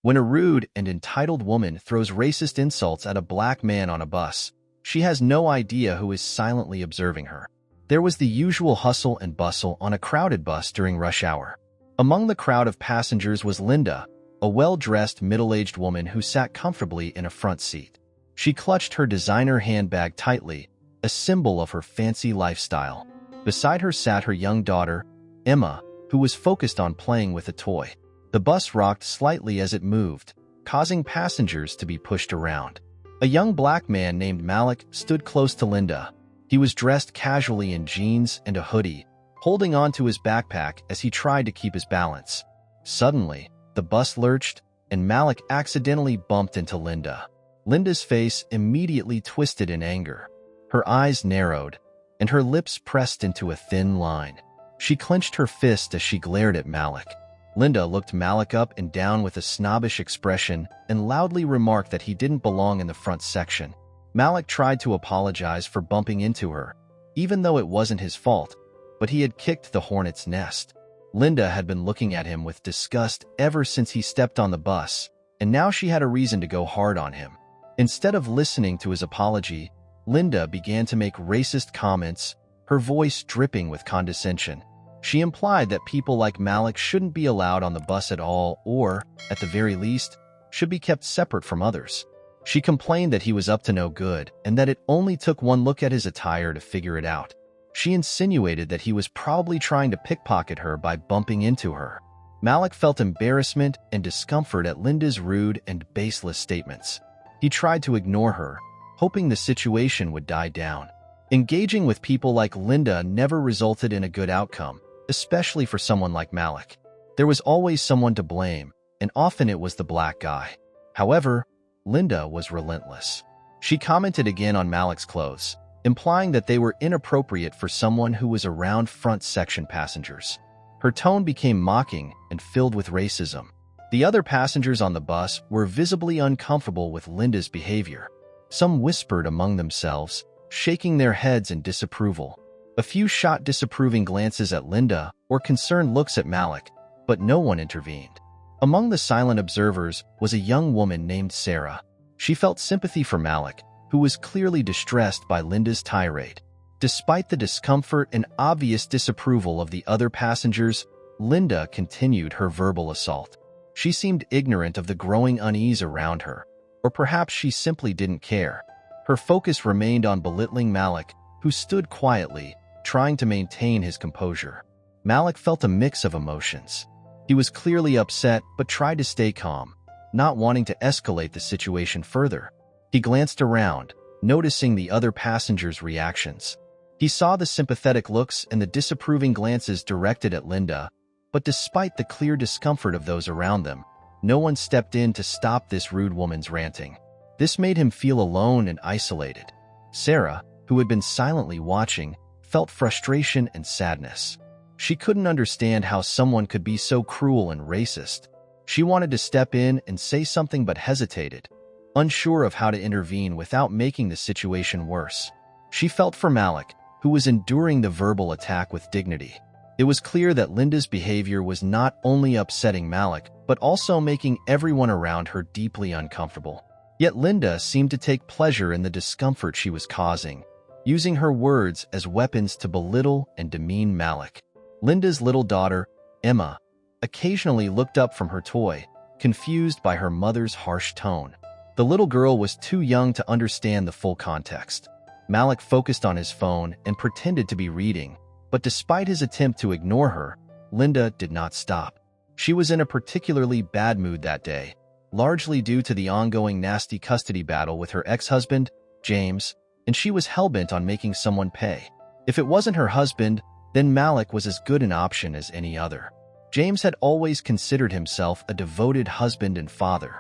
When a rude and entitled woman throws racist insults at a black man on a bus, she has no idea who is silently observing her. There was the usual hustle and bustle on a crowded bus during rush hour. Among the crowd of passengers was Linda, a well-dressed middle-aged woman who sat comfortably in a front seat. She clutched her designer handbag tightly, a symbol of her fancy lifestyle. Beside her sat her young daughter, Emma, who was focused on playing with a toy. The bus rocked slightly as it moved, causing passengers to be pushed around. A young black man named Malik stood close to Linda. He was dressed casually in jeans and a hoodie, holding onto his backpack as he tried to keep his balance. Suddenly, the bus lurched, and Malik accidentally bumped into Linda. Linda's face immediately twisted in anger. Her eyes narrowed, and her lips pressed into a thin line. She clenched her fist as she glared at Malik. Linda looked Malik up and down with a snobbish expression and loudly remarked that he didn't belong in the front section. Malik tried to apologize for bumping into her, even though it wasn't his fault, but he had kicked the hornet's nest. Linda had been looking at him with disgust ever since he stepped on the bus, and now she had a reason to go hard on him. Instead of listening to his apology, Linda began to make racist comments, her voice dripping with condescension. She implied that people like Malik shouldn't be allowed on the bus at all or, at the very least, should be kept separate from others. She complained that he was up to no good and that it only took one look at his attire to figure it out. She insinuated that he was probably trying to pickpocket her by bumping into her. Malik felt embarrassment and discomfort at Linda's rude and baseless statements. He tried to ignore her, hoping the situation would die down. Engaging with people like Linda never resulted in a good outcome, especially for someone like Malik. There was always someone to blame, and often it was the black guy. However, Linda was relentless. She commented again on Malik's clothes, implying that they were inappropriate for someone who was around front section passengers. Her tone became mocking and filled with racism. The other passengers on the bus were visibly uncomfortable with Linda's behavior. Some whispered among themselves, shaking their heads in disapproval. A few shot disapproving glances at Linda or concerned looks at Malik, but no one intervened. Among the silent observers was a young woman named Sarah. She felt sympathy for Malik, who was clearly distressed by Linda's tirade. Despite the discomfort and obvious disapproval of the other passengers, Linda continued her verbal assault. She seemed ignorant of the growing unease around her, or perhaps she simply didn't care. Her focus remained on belittling Malik, who stood quietly, trying to maintain his composure. Malik felt a mix of emotions. He was clearly upset but tried to stay calm, not wanting to escalate the situation further. He glanced around, noticing the other passengers' reactions. He saw the sympathetic looks and the disapproving glances directed at Linda, but despite the clear discomfort of those around them, no one stepped in to stop this rude woman's ranting. This made him feel alone and isolated. Sarah, who had been silently watching, felt frustration and sadness. She couldn't understand how someone could be so cruel and racist. She wanted to step in and say something but hesitated, unsure of how to intervene without making the situation worse. She felt for Malik, who was enduring the verbal attack with dignity. It was clear that Linda's behavior was not only upsetting Malik, but also making everyone around her deeply uncomfortable. Yet Linda seemed to take pleasure in the discomfort she was causing, using her words as weapons to belittle and demean Malik. Linda's little daughter, Emma, occasionally looked up from her toy, confused by her mother's harsh tone. The little girl was too young to understand the full context. Malik focused on his phone and pretended to be reading, but despite his attempt to ignore her, Linda did not stop. She was in a particularly bad mood that day, largely due to the ongoing nasty custody battle with her ex-husband, James, and she was hellbent on making someone pay. If it wasn't her husband, then Malik was as good an option as any other. James had always considered himself a devoted husband and father.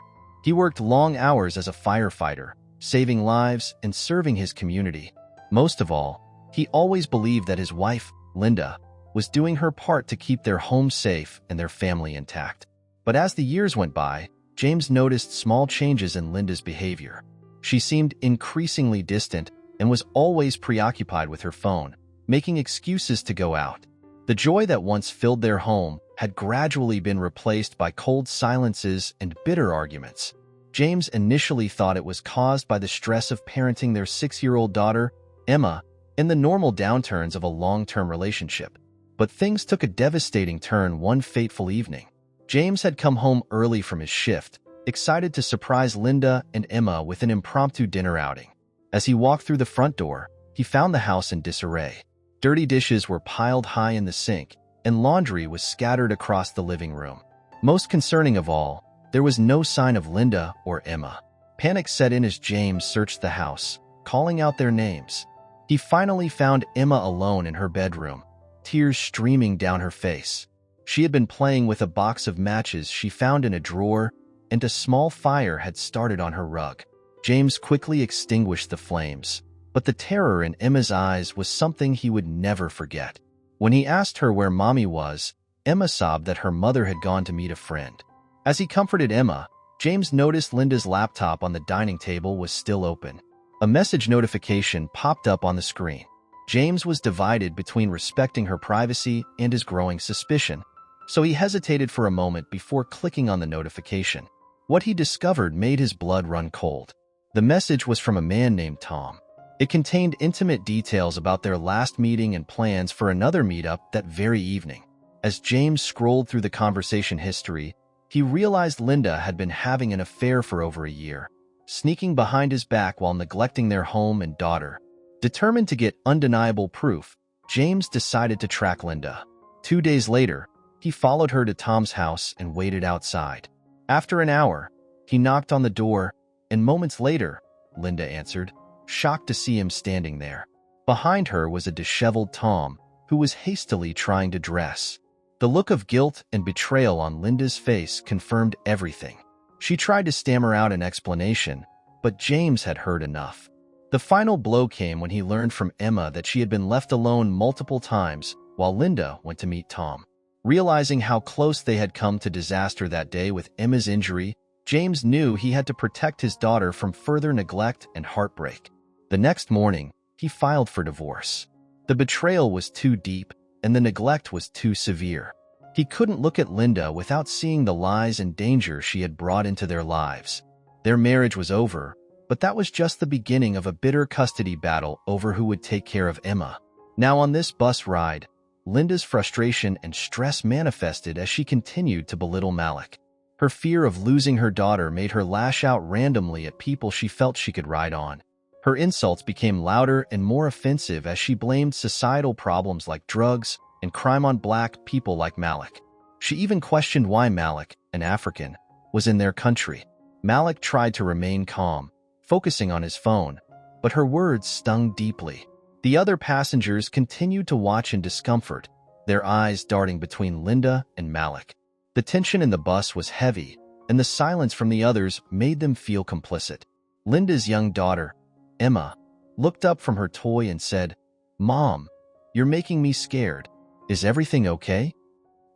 He worked long hours as a firefighter, saving lives and serving his community. Most of all, he always believed that his wife, Linda, was doing her part to keep their home safe and their family intact. But as the years went by, James noticed small changes in Linda's behavior. She seemed increasingly distant and was always preoccupied with her phone, making excuses to go out. The joy that once filled their home had gradually been replaced by cold silences and bitter arguments. James initially thought it was caused by the stress of parenting their 6-year-old daughter, Emma, and the normal downturns of a long-term relationship. But things took a devastating turn one fateful evening. James had come home early from his shift, excited to surprise Linda and Emma with an impromptu dinner outing. As he walked through the front door, he found the house in disarray. Dirty dishes were piled high in the sink, and laundry was scattered across the living room. Most concerning of all, there was no sign of Linda or Emma. Panic set in as James searched the house, calling out their names. He finally found Emma alone in her bedroom, tears streaming down her face. She had been playing with a box of matches she found in a drawer, and a small fire had started on her rug. James quickly extinguished the flames, but the terror in Emma's eyes was something he would never forget. When he asked her where Mommy was, Emma sobbed that her mother had gone to meet a friend. As he comforted Emma, James noticed Linda's laptop on the dining table was still open. A message notification popped up on the screen. James was divided between respecting her privacy and his growing suspicion, so he hesitated for a moment before clicking on the notification. What he discovered made his blood run cold. The message was from a man named Tom. It contained intimate details about their last meeting and plans for another meetup that very evening. As James scrolled through the conversation history, he realized Linda had been having an affair for over a year, sneaking behind his back while neglecting their home and daughter. Determined to get undeniable proof, James decided to track Linda. 2 days later, he followed her to Tom's house and waited outside. After an hour, he knocked on the door, and moments later, Linda answered, shocked to see him standing there. Behind her was a disheveled Tom, who was hastily trying to dress. The look of guilt and betrayal on Linda's face confirmed everything. She tried to stammer out an explanation, but James had heard enough. The final blow came when he learned from Emma that she had been left alone multiple times while Linda went to meet Tom. Realizing how close they had come to disaster that day with Emma's injury, James knew he had to protect his daughter from further neglect and heartbreak. The next morning, he filed for divorce. The betrayal was too deep, and the neglect was too severe. He couldn't look at Linda without seeing the lies and danger she had brought into their lives. Their marriage was over, but that was just the beginning of a bitter custody battle over who would take care of Emma. Now on this bus ride, Linda's frustration and stress manifested as she continued to belittle Malik. Her fear of losing her daughter made her lash out randomly at people she felt she could ride on. Her insults became louder and more offensive as she blamed societal problems like drugs and crime on black people like Malik. She even questioned why Malik, an African, was in their country. Malik tried to remain calm, focusing on his phone, but her words stung deeply. The other passengers continued to watch in discomfort, their eyes darting between Linda and Malik. The tension in the bus was heavy, and the silence from the others made them feel complicit. Linda's young daughter, Emma, looked up from her toy and said, "Mom, you're making me scared. Is everything okay?"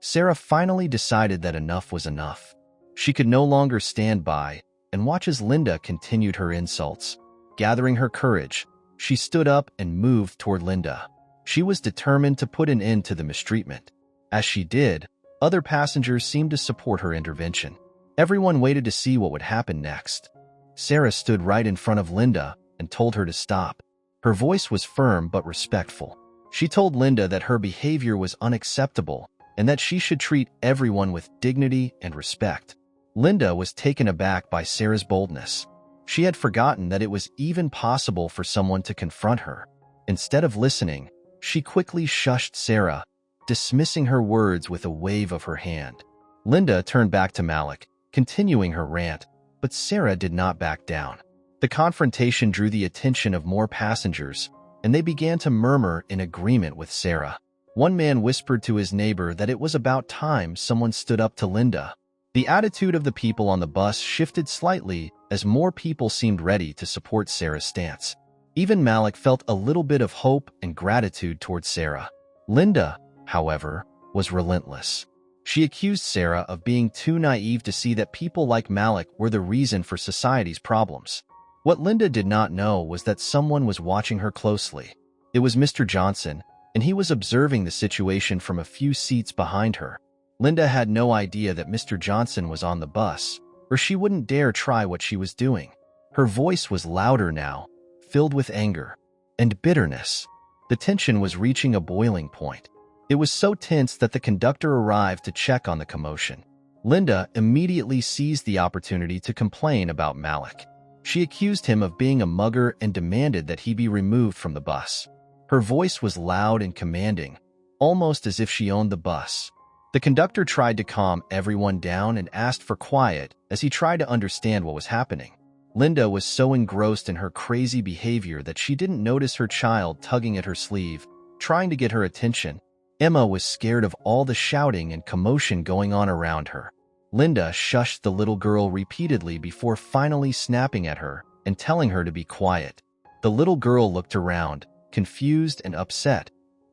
Sarah finally decided that enough was enough. She could no longer stand by and watch as Linda continued her insults. Gathering her courage, she stood up and moved toward Linda. She was determined to put an end to the mistreatment. As she did, other passengers seemed to support her intervention. Everyone waited to see what would happen next. Sarah stood right in front of Linda and told her to stop. Her voice was firm but respectful. She told Linda that her behavior was unacceptable and that she should treat everyone with dignity and respect. Linda was taken aback by Sarah's boldness. She had forgotten that it was even possible for someone to confront her. Instead of listening, she quickly shushed Sarah, dismissing her words with a wave of her hand. Linda turned back to Malik, continuing her rant, but Sarah did not back down. The confrontation drew the attention of more passengers, and they began to murmur in agreement with Sarah. One man whispered to his neighbor that it was about time someone stood up to Linda. The attitude of the people on the bus shifted slightly as more people seemed ready to support Sarah's stance. Even Malik felt a little bit of hope and gratitude towards Sarah. Linda, however, was relentless. She accused Sarah of being too naive to see that people like Malik were the reason for society's problems. What Linda did not know was that someone was watching her closely. It was Mr. Johnson, and he was observing the situation from a few seats behind her. Linda had no idea that Mr. Johnson was on the bus, or she wouldn't dare try what she was doing. Her voice was louder now, filled with anger and bitterness. The tension was reaching a boiling point. It was so tense that the conductor arrived to check on the commotion. Linda immediately seized the opportunity to complain about Malik. She accused him of being a mugger and demanded that he be removed from the bus. Her voice was loud and commanding, almost as if she owned the bus. The conductor tried to calm everyone down and asked for quiet as he tried to understand what was happening. Linda was so engrossed in her crazy behavior that she didn't notice her child tugging at her sleeve, trying to get her attention. Emma was scared of all the shouting and commotion going on around her. Linda shushed the little girl repeatedly before finally snapping at her and telling her to be quiet. The little girl looked around, confused and upset,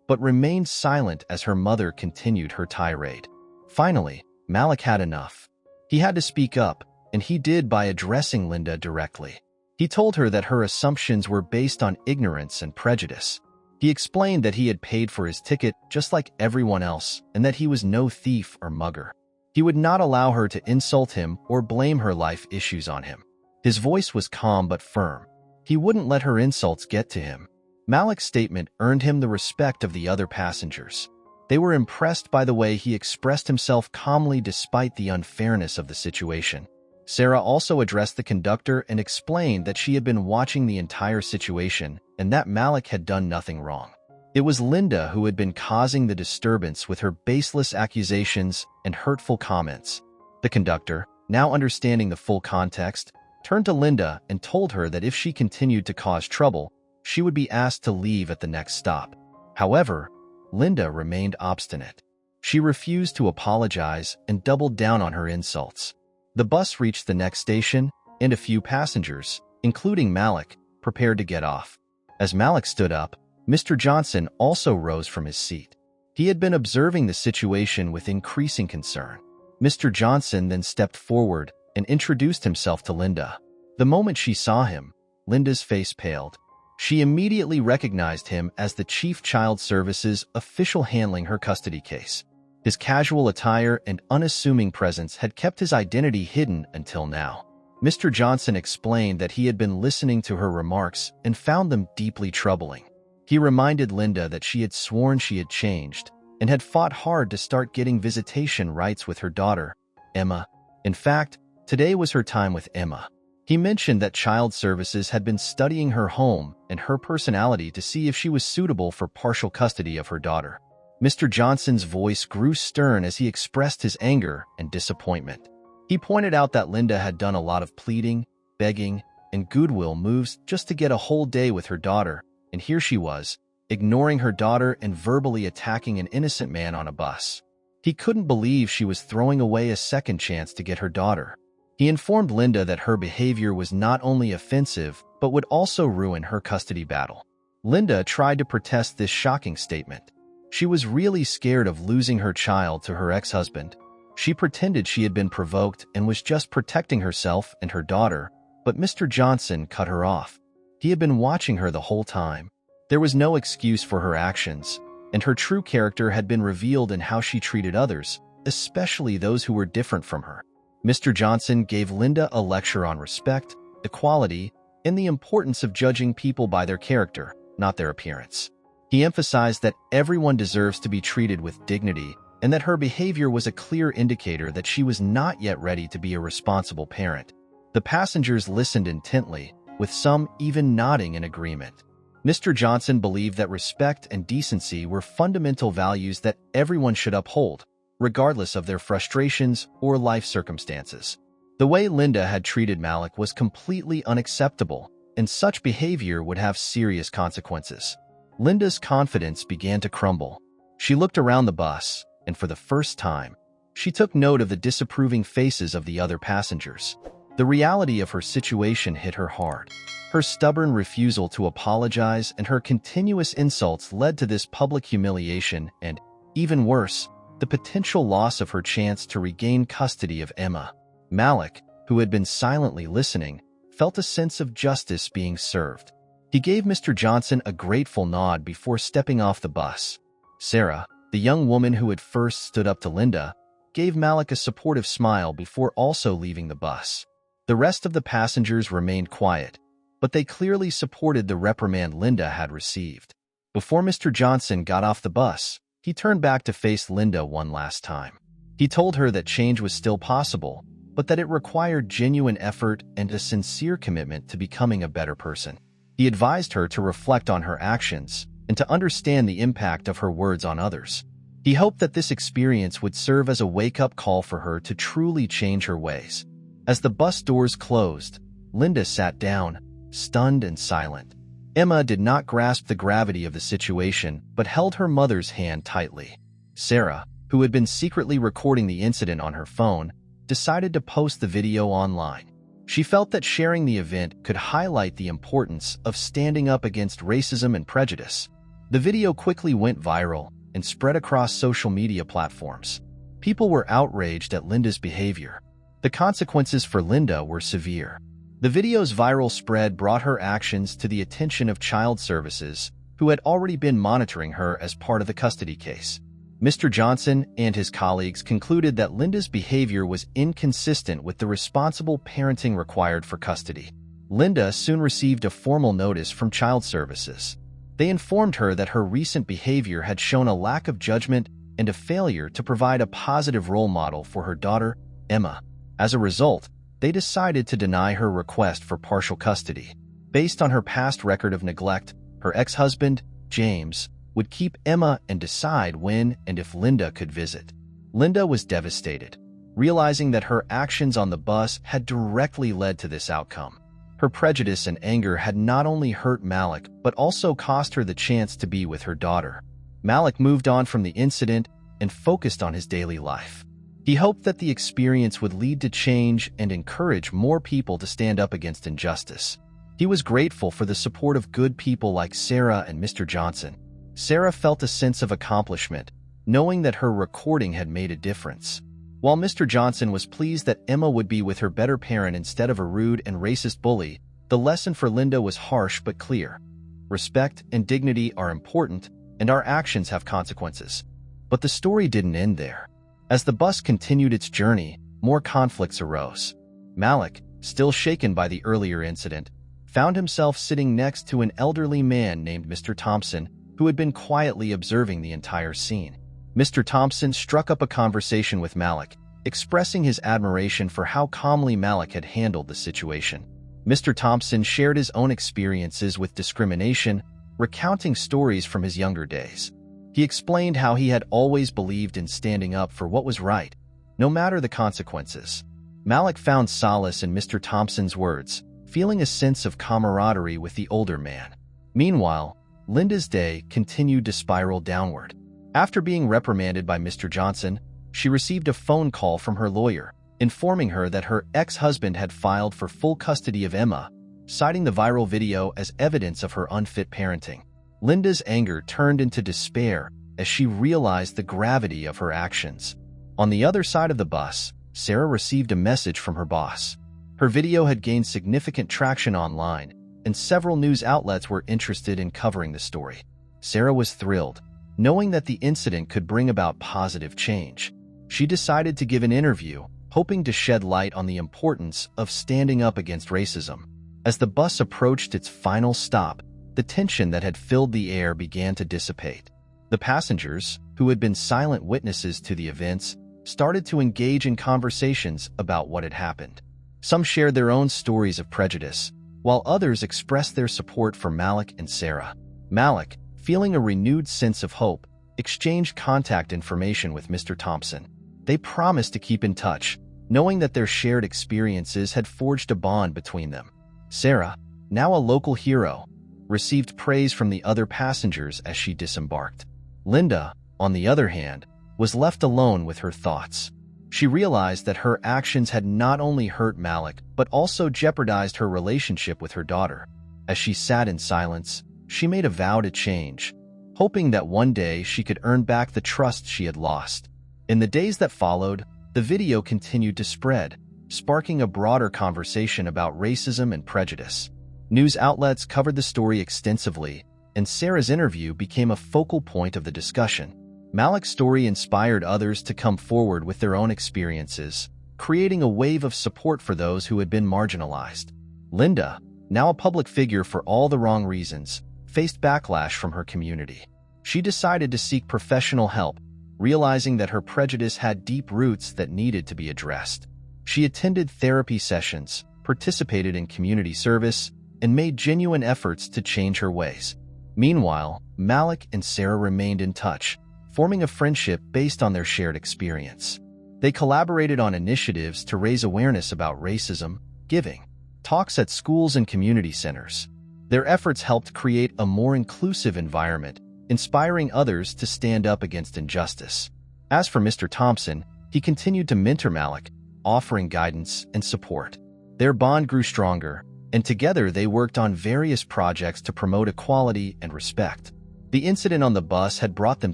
but remained silent as her mother continued her tirade. Finally, Malik had enough. He had to speak up, and he did by addressing Linda directly. He told her that her assumptions were based on ignorance and prejudice. He explained that he had paid for his ticket just like everyone else and that he was no thief or mugger. He would not allow her to insult him or blame her life issues on him. His voice was calm but firm. He wouldn't let her insults get to him. Malik's statement earned him the respect of the other passengers. They were impressed by the way he expressed himself calmly despite the unfairness of the situation. Sarah also addressed the conductor and explained that she had been watching the entire situation and that Malik had done nothing wrong. It was Linda who had been causing the disturbance with her baseless accusations and hurtful comments. The conductor, now understanding the full context, turned to Linda and told her that if she continued to cause trouble, she would be asked to leave at the next stop. However, Linda remained obstinate. She refused to apologize and doubled down on her insults. The bus reached the next station, and a few passengers, including Malik, prepared to get off. As Malik stood up, Mr. Johnson also rose from his seat. He had been observing the situation with increasing concern. Mr. Johnson then stepped forward and introduced himself to Linda. The moment she saw him, Linda's face paled. She immediately recognized him as the Chief Child Services official handling her custody case. His casual attire and unassuming presence had kept his identity hidden until now. Mr. Johnson explained that he had been listening to her remarks and found them deeply troubling. He reminded Linda that she had sworn she had changed and had fought hard to start getting visitation rights with her daughter, Emma. In fact, today was her time with Emma. He mentioned that Child Services had been studying her home and her personality to see if she was suitable for partial custody of her daughter. Mr. Johnson's voice grew stern as he expressed his anger and disappointment. He pointed out that Linda had done a lot of pleading, begging, and goodwill moves just to get a whole day with her daughter, and here she was, ignoring her daughter and verbally attacking an innocent man on a bus. He couldn't believe she was throwing away a second chance to get her daughter. He informed Linda that her behavior was not only offensive, but would also ruin her custody battle. Linda tried to protest this shocking statement. She was really scared of losing her child to her ex-husband. She pretended she had been provoked and was just protecting herself and her daughter, but Mr. Johnson cut her off. He had been watching her the whole time. There was no excuse for her actions, and her true character had been revealed in how she treated others, especially those who were different from her. Mr. Johnson gave Linda a lecture on respect, equality, and the importance of judging people by their character, not their appearance. He emphasized that everyone deserves to be treated with dignity and that her behavior was a clear indicator that she was not yet ready to be a responsible parent. The passengers listened intently, with some even nodding in agreement. Mr. Johnson believed that respect and decency were fundamental values that everyone should uphold, regardless of their frustrations or life circumstances. The way Linda had treated Malik was completely unacceptable, and such behavior would have serious consequences. Linda's confidence began to crumble. She looked around the bus, and for the first time, she took note of the disapproving faces of the other passengers. The reality of her situation hit her hard. Her stubborn refusal to apologize and her continuous insults led to this public humiliation and, even worse, the potential loss of her chance to regain custody of Emma. Malik, who had been silently listening, felt a sense of justice being served. He gave Mr. Johnson a grateful nod before stepping off the bus. Sarah, the young woman who had first stood up to Linda, gave Malik a supportive smile before also leaving the bus. The rest of the passengers remained quiet, but they clearly supported the reprimand Linda had received. Before Mr. Johnson got off the bus, he turned back to face Linda one last time. He told her that change was still possible, but that it required genuine effort and a sincere commitment to becoming a better person. He advised her to reflect on her actions and to understand the impact of her words on others. He hoped that this experience would serve as a wake-up call for her to truly change her ways. As the bus doors closed, Linda sat down, stunned and silent. Emma did not grasp the gravity of the situation but held her mother's hand tightly. Sarah, who had been secretly recording the incident on her phone, decided to post the video online. She felt that sharing the event could highlight the importance of standing up against racism and prejudice. The video quickly went viral and spread across social media platforms. People were outraged at Linda's behavior. The consequences for Linda were severe. The video's viral spread brought her actions to the attention of Child Services, who had already been monitoring her as part of the custody case. Mr. Johnson and his colleagues concluded that Linda's behavior was inconsistent with the responsible parenting required for custody. Linda soon received a formal notice from Child Services. They informed her that her recent behavior had shown a lack of judgment and a failure to provide a positive role model for her daughter, Emma. As a result, they decided to deny her request for partial custody. Based on her past record of neglect, her ex-husband, James, would keep Emma and decide when and if Linda could visit. Linda was devastated, realizing that her actions on the bus had directly led to this outcome. Her prejudice and anger had not only hurt Malik but also cost her the chance to be with her daughter. Malik moved on from the incident and focused on his daily life. He hoped that the experience would lead to change and encourage more people to stand up against injustice. He was grateful for the support of good people like Sarah and Mr. Johnson. Sarah felt a sense of accomplishment, knowing that her recording had made a difference. While Mr. Johnson was pleased that Emma would be with her better parent instead of a rude and racist bully, the lesson for Linda was harsh but clear. Respect and dignity are important, and our actions have consequences. But the story didn't end there. As the bus continued its journey, more conflicts arose. Malik, still shaken by the earlier incident, found himself sitting next to an elderly man named Mr. Thompson, who had been quietly observing the entire scene. Mr. Thompson struck up a conversation with Malik, expressing his admiration for how calmly Malik had handled the situation. Mr. Thompson shared his own experiences with discrimination, recounting stories from his younger days. He explained how he had always believed in standing up for what was right, no matter the consequences. Malik found solace in Mr. Thompson's words, feeling a sense of camaraderie with the older man. Meanwhile, Linda's day continued to spiral downward. After being reprimanded by Mr. Johnson, she received a phone call from her lawyer, informing her that her ex-husband had filed for full custody of Emma, citing the viral video as evidence of her unfit parenting. Linda's anger turned into despair as she realized the gravity of her actions. On the other side of the bus, Sarah received a message from her boss. Her video had gained significant traction online, and several news outlets were interested in covering the story. Sarah was thrilled, knowing that the incident could bring about positive change. She decided to give an interview, hoping to shed light on the importance of standing up against racism. As the bus approached its final stop, the tension that had filled the air began to dissipate. The passengers, who had been silent witnesses to the events, started to engage in conversations about what had happened. Some shared their own stories of prejudice, while others expressed their support for Malik and Sarah. Malik, feeling a renewed sense of hope, exchanged contact information with Mr. Thompson. They promised to keep in touch, knowing that their shared experiences had forged a bond between them. Sarah, now a local hero, received praise from the other passengers as she disembarked. Linda, on the other hand, was left alone with her thoughts. She realized that her actions had not only hurt Malik but also jeopardized her relationship with her daughter. As she sat in silence, she made a vow to change, hoping that one day she could earn back the trust she had lost. In the days that followed, the video continued to spread, sparking a broader conversation about racism and prejudice. News outlets covered the story extensively, and Sarah's interview became a focal point of the discussion. Malik's story inspired others to come forward with their own experiences, creating a wave of support for those who had been marginalized. Linda, now a public figure for all the wrong reasons, faced backlash from her community. She decided to seek professional help, realizing that her prejudice had deep roots that needed to be addressed. She attended therapy sessions, participated in community service, and made genuine efforts to change her ways. Meanwhile, Malik and Sarah remained in touch, forming a friendship based on their shared experience. They collaborated on initiatives to raise awareness about racism, giving talks at schools and community centers. Their efforts helped create a more inclusive environment, inspiring others to stand up against injustice. As for Mr. Thompson, he continued to mentor Malik, offering guidance and support. Their bond grew stronger, and together they worked on various projects to promote equality and respect. The incident on the bus had brought them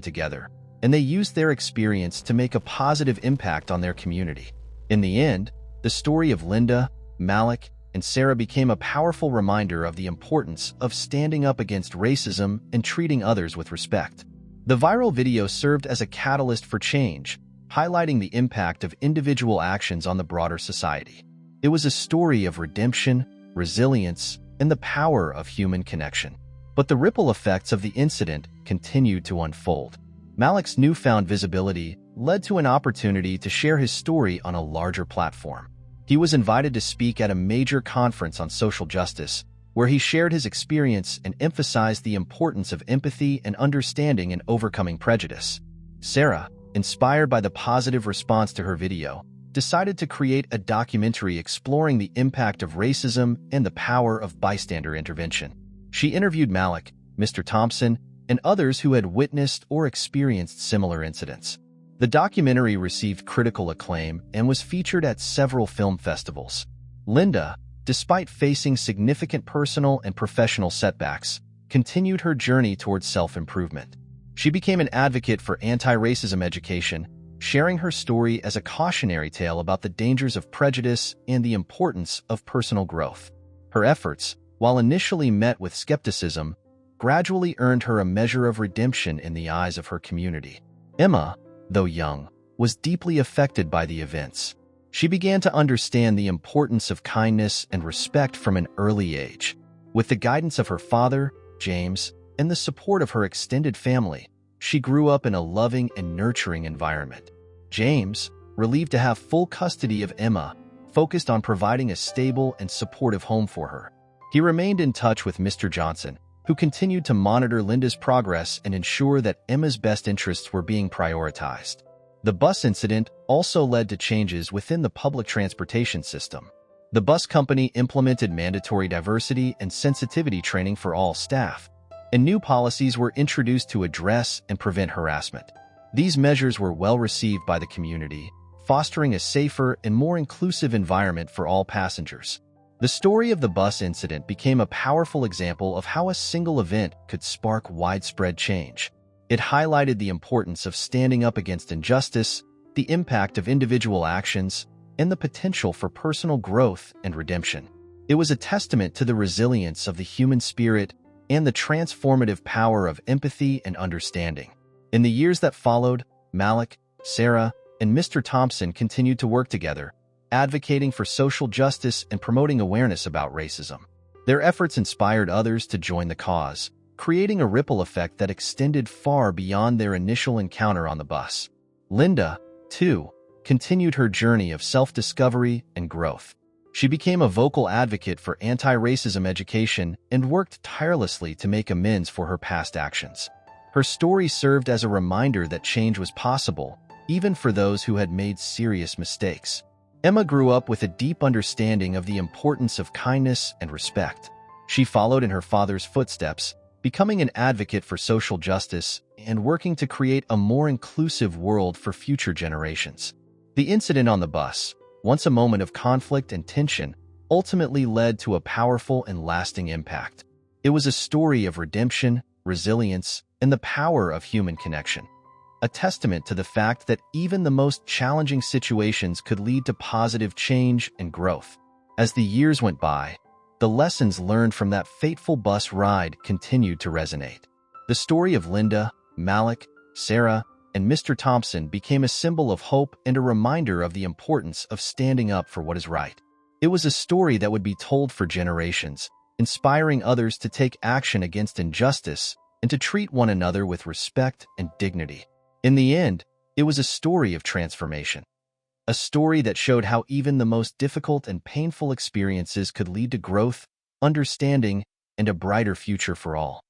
together, and they used their experience to make a positive impact on their community. In the end, the story of Linda, Malik, and Sarah became a powerful reminder of the importance of standing up against racism and treating others with respect. The viral video served as a catalyst for change, highlighting the impact of individual actions on the broader society. It was a story of redemption, resilience, and the power of human connection. But the ripple effects of the incident continued to unfold. Malik's newfound visibility led to an opportunity to share his story on a larger platform. He was invited to speak at a major conference on social justice, where he shared his experience and emphasized the importance of empathy and understanding in overcoming prejudice. Sarah, inspired by the positive response to her video, decided to create a documentary exploring the impact of racism and the power of bystander intervention. She interviewed Malik, Mr. Thompson, and others who had witnessed or experienced similar incidents. The documentary received critical acclaim and was featured at several film festivals. Linda, despite facing significant personal and professional setbacks, continued her journey towards self-improvement. She became an advocate for anti-racism education, sharing her story as a cautionary tale about the dangers of prejudice and the importance of personal growth. Her efforts, while initially met with skepticism, gradually earned her a measure of redemption in the eyes of her community. Emma, though young, was deeply affected by the events. She began to understand the importance of kindness and respect from an early age. With the guidance of her father, James, and the support of her extended family, she grew up in a loving and nurturing environment. James, relieved to have full custody of Emma, focused on providing a stable and supportive home for her. He remained in touch with Mr. Johnson, who continued to monitor Linda's progress and ensure that Emma's best interests were being prioritized. The bus incident also led to changes within the public transportation system. The bus company implemented mandatory diversity and sensitivity training for all staff, and new policies were introduced to address and prevent harassment. These measures were well received by the community, fostering a safer and more inclusive environment for all passengers. The story of the bus incident became a powerful example of how a single event could spark widespread change. It highlighted the importance of standing up against injustice, the impact of individual actions, and the potential for personal growth and redemption. It was a testament to the resilience of the human spirit and the transformative power of empathy and understanding. In the years that followed, Malik, Sarah, and Mr. Thompson continued to work together, advocating for social justice and promoting awareness about racism. Their efforts inspired others to join the cause, creating a ripple effect that extended far beyond their initial encounter on the bus. Linda, too, continued her journey of self-discovery and growth. She became a vocal advocate for anti-racism education and worked tirelessly to make amends for her past actions. Her story served as a reminder that change was possible, even for those who had made serious mistakes. Emma grew up with a deep understanding of the importance of kindness and respect. She followed in her father's footsteps, becoming an advocate for social justice and working to create a more inclusive world for future generations. The incident on the bus, once a moment of conflict and tension, ultimately led to a powerful and lasting impact. It was a story of redemption, resilience, and the power of human connection. A testament to the fact that even the most challenging situations could lead to positive change and growth. As the years went by, The lessons learned from that fateful bus ride continued to resonate. The story of Linda, Malik, Sarah, and Mr. Thompson became a symbol of hope and a reminder of the importance of standing up for what is right. It was a story that would be told for generations, inspiring others to take action against injustice and to treat one another with respect and dignity. In the end, it was a story of transformation. A story that showed how even the most difficult and painful experiences could lead to growth, understanding, and a brighter future for all.